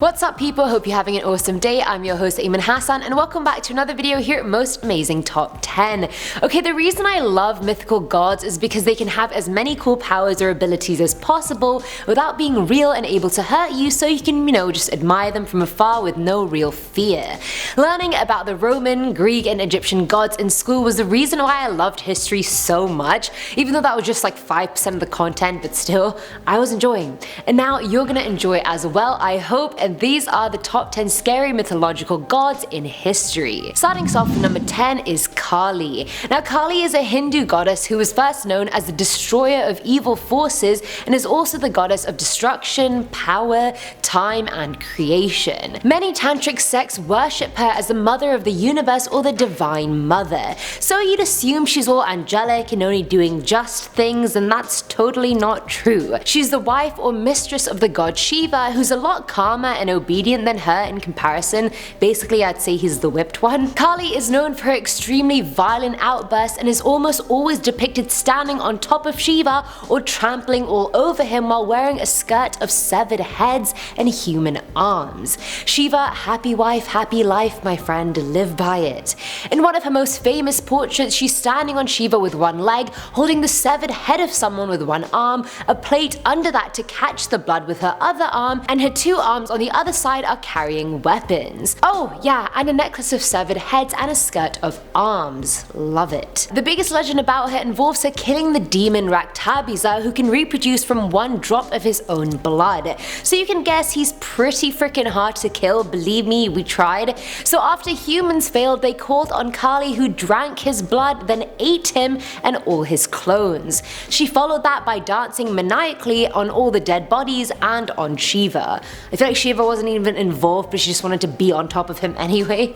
What's up people, hope you're having an awesome day. I'm your host Ayman Hassan and welcome back to another video here at Most Amazing Top 10. Okay, the reason I love mythical gods is because they can have as many cool powers or abilities as possible without being real and able to hurt you, so you can, just admire them from afar with no real fear. Learning about the Roman, Greek and Egyptian gods in school was the reason why I loved history so much, even though that was just like 5% of the content, but still, I was enjoying. And now you're gonna enjoy it as well, I hope. And these are the top 10 scary mythological gods in history. Starting us off with number 10 is Kali. Now Kali is a Hindu goddess who was first known as the destroyer of evil forces and is also the goddess of destruction, power, time and creation. Many tantric sects worship her as the mother of the universe or the divine mother. So you'd assume she's all angelic and only doing just things, and that's totally not true. She's the wife or mistress of the god Shiva, who's a lot calmer and obedient than her in comparison. Basically, I'd say he's the whipped one. Kali is known for her extremely violent outbursts and is almost always depicted standing on top of Shiva or trampling all over him while wearing a skirt of severed heads and human arms. Shiva, happy wife, happy life, my friend, live by it. In one of her most famous portraits, she's standing on Shiva with one leg, holding the severed head of someone with one arm, a plate under that to catch the blood with her other arm, and her two arms on the other side are carrying weapons. Oh yeah, and a necklace of severed heads and a skirt of arms. Love it. The biggest legend about her involves her killing the demon Raktabiza, who can reproduce from one drop of his own blood. So you can guess he's pretty freaking hard to kill, believe me, we tried. So after humans failed, they called on Kali, who drank his blood, then ate him and all his clones. She followed that by dancing maniacally on all the dead bodies and on Shiva. I feel like Shiva wasn't even involved, but she just wanted to be on top of him anyway.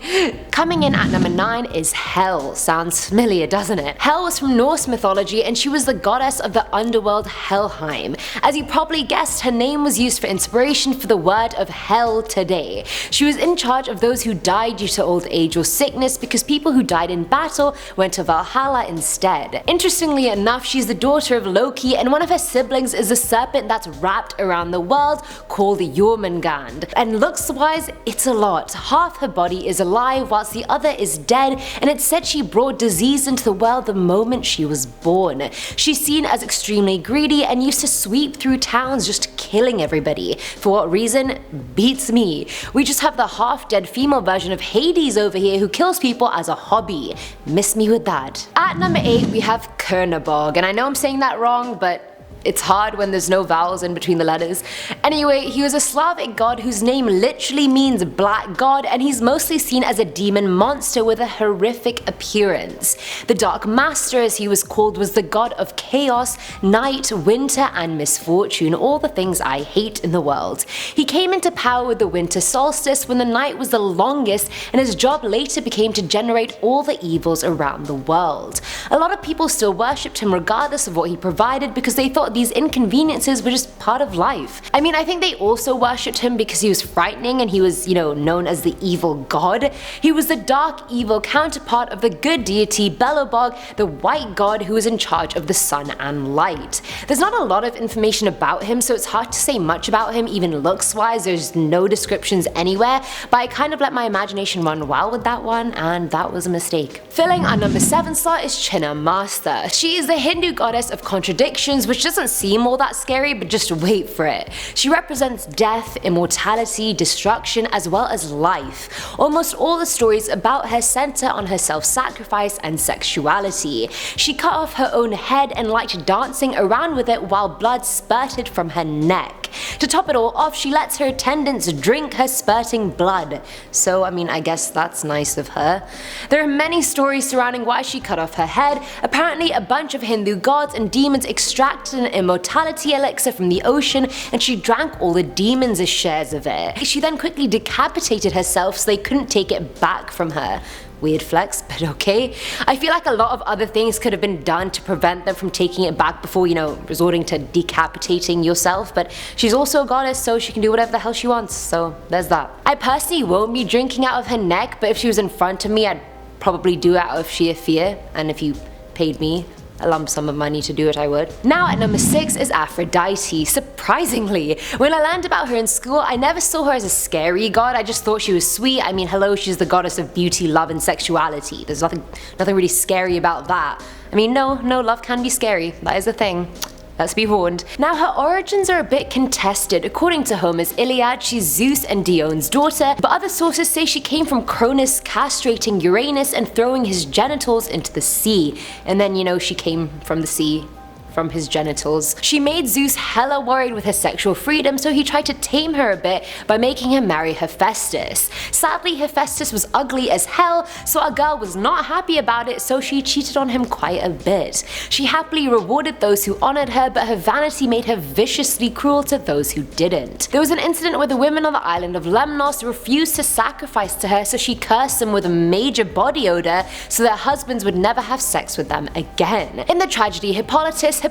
Coming in at number 9 is Hel. Sounds familiar, doesn't it? Hel was from Norse mythology and she was the goddess of the underworld Helheim. As you probably guessed, her name was used for inspiration for the word of hell today. She was in charge of those who died due to old age or sickness, because people who died in battle went to Valhalla instead. Interestingly enough, she's the daughter of Loki, and one of her siblings is a serpent that's wrapped around the world called the Jormungand. And looks wise, it's a lot. Half her body is alive whilst the other is dead, and it's said she brought disease into the world the moment she was born. She's seen as extremely greedy and used to sweep through towns just killing everybody. For what reason? Beats me. We just have the half-dead female version of Hades over here who kills people as a hobby. Miss me with that. At number 8 we have Cernabog, and I know I'm saying that wrong, but it's hard when there's no vowels in between the letters. Anyway, he was a Slavic god whose name literally means black god, and he's mostly seen as a demon monster with a horrific appearance. The Dark Master, as he was called, was the god of chaos, night, winter and misfortune, all the things I hate in the world. He came into power with the winter solstice when the night was the longest, and his job later became to generate all the evils around the world. A lot of people still worshipped him regardless of what he provided, because they thought these inconveniences were just part of life. I mean, I think they also worshipped him because he was frightening and he was, known as the evil god. He was the dark evil counterpart of the good deity Belobog, the white god who was in charge of the sun and light. There's not a lot of information about him, so it's hard to say much about him even looks wise. There's no descriptions anywhere, but I kind of let my imagination run wild with that one, and that was a mistake. Filling our number 7 slot is Chinnough Master. She is the Hindu goddess of contradictions, which doesn't seem all that scary, but just wait for it. She represents death, immortality, destruction, as well as life. Almost all the stories about her center on her self-sacrifice and sexuality. She cut off her own head and liked dancing around with it while blood spurted from her neck. To top it all off, she lets her attendants drink her spurting blood. So I guess that's nice of her. There are many stories surrounding why she cut off her head. Apparently a bunch of Hindu gods and demons extracted an immortality elixir from the ocean, and she drank all the demons' shares of it. She then quickly decapitated herself so they couldn't take it back from her. Weird flex, but okay. I feel like a lot of other things could have been done to prevent them from taking it back before, resorting to decapitating yourself, but she's also a goddess, so she can do whatever the hell she wants, so there's that. I personally won't be drinking out of her neck, but if she was in front of me, I'd probably do it out of sheer fear, and if you paid me, a lump sum of money to do it, I would. Now at number 6 is Aphrodite. Surprisingly, when I learned about her in school, I never saw her as a scary god. I just thought she was sweet. I mean, hello, she's the goddess of beauty, love, and sexuality. There's nothing really scary about that. I mean, no, love can be scary. That is a thing. Let's be warned. Now her origins are a bit contested. According to Homer's Iliad, she's Zeus and Dion's daughter, but other sources say she came from Cronus castrating Uranus and throwing his genitals into the sea. And then, you know, she came from the sea, from his genitals. She made Zeus hella worried with her sexual freedom, so he tried to tame her a bit by making her marry Hephaestus. Sadly, Hephaestus was ugly as hell, so our girl was not happy about it, so she cheated on him quite a bit. She happily rewarded those who honored her, but her vanity made her viciously cruel to those who didn't. There was an incident where the women on the island of Lemnos refused to sacrifice to her, so she cursed them with a major body odor so their husbands would never have sex with them again. In the tragedy Hippolytus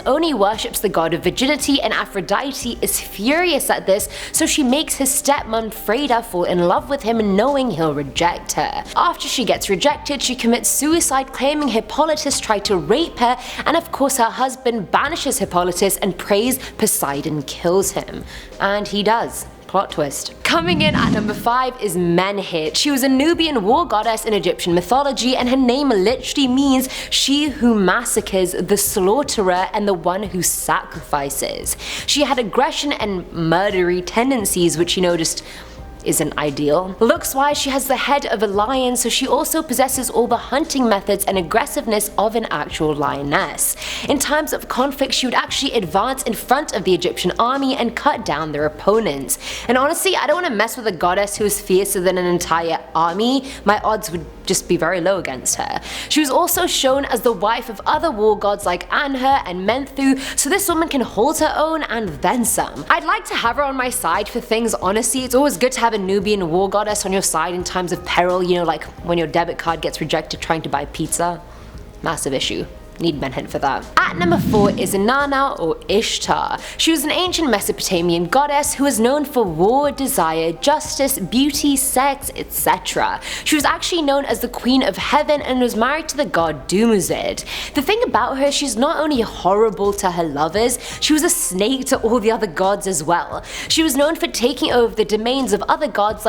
only worships the god of virginity, and Aphrodite is furious at this, so she makes his stepmom Freyda fall in love with him knowing he'll reject her. After she gets rejected, she commits suicide claiming Hippolytus tried to rape her, and of course her husband banishes Hippolytus and prays Poseidon kills him. And he does. Plot twist. Coming in at number 5 is Manhit. She was a Nubian war goddess in Egyptian mythology, and her name literally means she who massacres, the slaughterer, and the one who sacrifices. She had aggression and murdery tendencies, which, you know, just isn't ideal. Looks wise, she has the head of a lion, so she also possesses all the hunting methods and aggressiveness of an actual lioness. In times of conflict, she would actually advance in front of the Egyptian army and cut down their opponents. And honestly, I don't want to mess with a goddess who is fiercer than an entire army. My odds would just be very low against her. She was also shown as the wife of other war gods like Anhur and Menthu, so this woman can hold her own and then some. I'd like to have her on my side for things, honestly. It's always good to have a Nubian war goddess on your side in times of peril, you know, like when your debit card gets rejected trying to buy pizza. Massive issue. Need Manhit for that. At number 4 is Inanna, or Ishtar. She was an ancient Mesopotamian goddess who was known for war, desire, justice, beauty, sex, etc. She was actually known as the Queen of Heaven and was married to the god Dumuzid. The thing about her, she's not only horrible to her lovers, she was a snake to all the other gods as well. She was known for taking over the domains of other gods,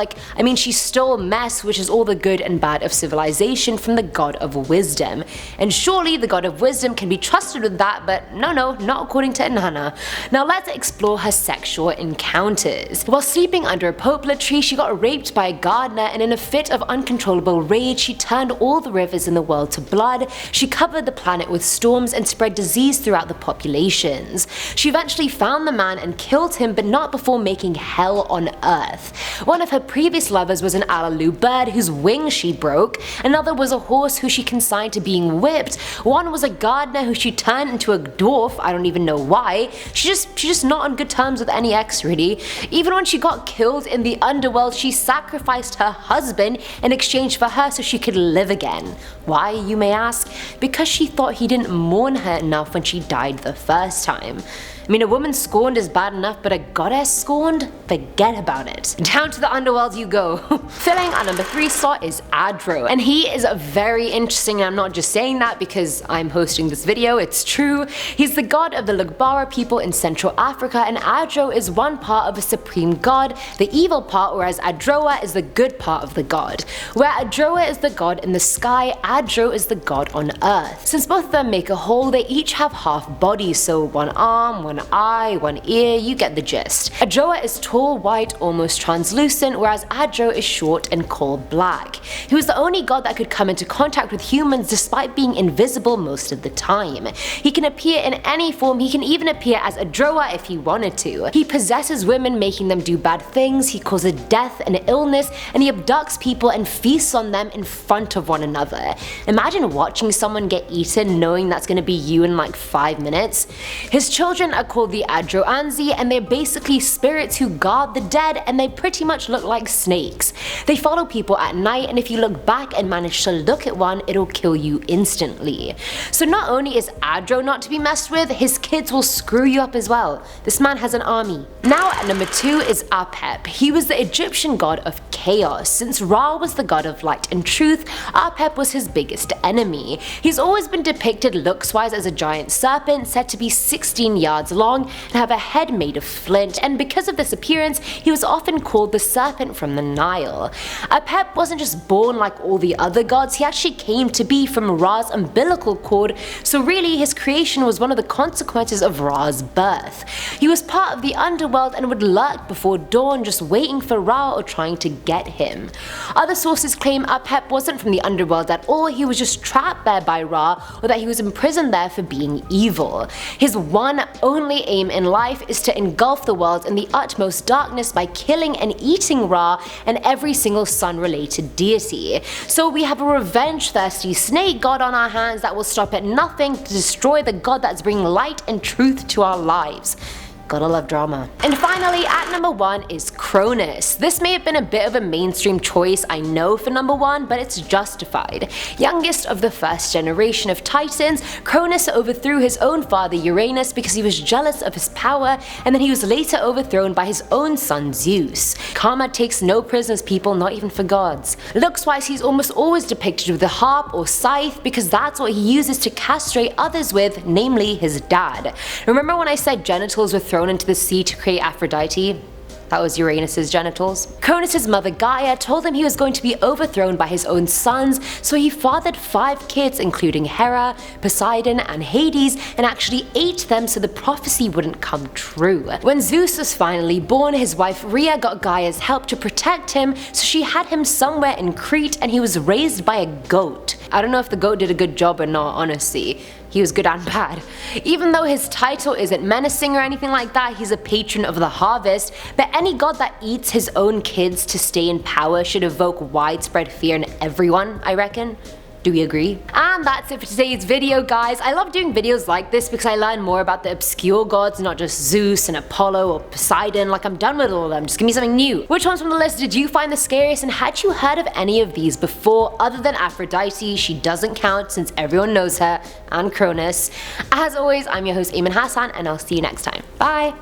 she stole Mes, which is all the good and bad of civilization, from the god of wisdom. And surely the god of wisdom can be trusted with that, but no, not according to Inanna. Now let's explore her sexual encounters. While sleeping under a poplar tree, she got raped by a gardener, and in a fit of uncontrollable rage, she turned all the rivers in the world to blood. She covered the planet with storms and spread disease throughout the populations. She eventually found the man and killed him, but not before making hell on earth. One of her previous lovers was an Alaloo bird whose wings she broke, another was a horse who she consigned to being whipped, one was a gardener who she turned into a dwarf. I don't even know why. She's just not on good terms with any ex, really. Even when she got killed in the underworld, she sacrificed her husband in exchange for her so she could live again. Why, you may ask? Because she thought he didn't mourn her enough when she died the first time. I mean, a woman scorned is bad enough, but a goddess scorned? Forget about it. Down to the underworld you go. Filling our number 3 slot is Adro, and he is very interesting, and I'm not just saying that because I'm hosting this video, it's true. He's the god of the Lugbara people in Central Africa, and Adro is one part of a supreme god, the evil part, whereas Adroa is the good part of the god. Where Adroa is the god in the sky, Adro is the god on earth. Since both of them make a whole, they each have half bodies, so one arm, one eye, one ear, you get the gist. Adroa is tall, white, almost translucent, whereas Adro is short and coal black. He was the only god that could come into contact with humans despite being invisible most of the time. He can appear in any form, he can even appear as Adroa if he wanted to. He possesses women, making them do bad things, he causes death and illness, and he abducts people and feasts on them in front of one another. Imagine watching someone get eaten knowing that's gonna be you in like 5 minutes. His children are called the Adroanzi, and they're basically spirits who guard the dead, and they pretty much look like snakes. They follow people at night, and if you look back and manage to look at one, it'll kill you instantly. So not only is Adro not to be messed with, his kids will screw you up as well. This man has an army. Now at number 2 is Apep. He was the Egyptian god of chaos. Since Ra was the god of light and truth, Apep was his biggest enemy. He's always been depicted looks-wise as a giant serpent said to be 16 yards long and have a head made of flint, and because of this appearance, he was often called the serpent from the Nile. Apep wasn't just born like all the other gods, he actually came to be from Ra's umbilical cord, so really his creation was one of the consequences of Ra's birth. He was part of the underworld and would lurk before dawn just waiting for Ra or trying to get him. Other sources claim Apep wasn't from the underworld at all, he was just trapped there by Ra, or that he was imprisoned there for being evil. His one only aim in life is to engulf the world in the utmost darkness by killing and eating Ra and every single sun-related deity. So we have a revenge-thirsty snake god on our hands that will stop at nothing to destroy the god that's bringing light and truth to our lives. Gotta love drama. And finally, at number 1 is Cronus. This may have been a bit of a mainstream choice, I know, for number 1, but it's justified. Youngest of the first generation of Titans, Cronus overthrew his own father Uranus because he was jealous of his power, and then he was later overthrown by his own son Zeus. Karma takes no prisoners, people, not even for gods. Looks-wise, he's almost always depicted with a harp or scythe because that's what he uses to castrate others with, namely his dad. Remember when I said genitals were thrown into the sea to create Aphrodite? That was Uranus's genitals. Cronus' mother Gaia told him he was going to be overthrown by his own sons, so he fathered 5 kids including Hera, Poseidon and Hades, and actually ate them so the prophecy wouldn't come true. When Zeus was finally born, his wife Rhea got Gaia's help to protect him, so she had him somewhere in Crete and he was raised by a goat. I don't know if the goat did a good job or not, honestly. He was good and bad. Even though his title isn't menacing or anything like that, he's a patron of the harvest, but any god that eats his own kids to stay in power should evoke widespread fear in everyone, I reckon. Do we agree? And that's it for today's video, guys. I love doing videos like this because I learn more about the obscure gods, not just Zeus and Apollo or Poseidon. Like, I'm done with all of them, just give me something new. Which ones from the list did you find the scariest, and had you heard of any of these before other than Aphrodite? She doesn't count since everyone knows her, and Cronus. As always, I'm your host Ayman Hassan, and I'll see you next time. Bye!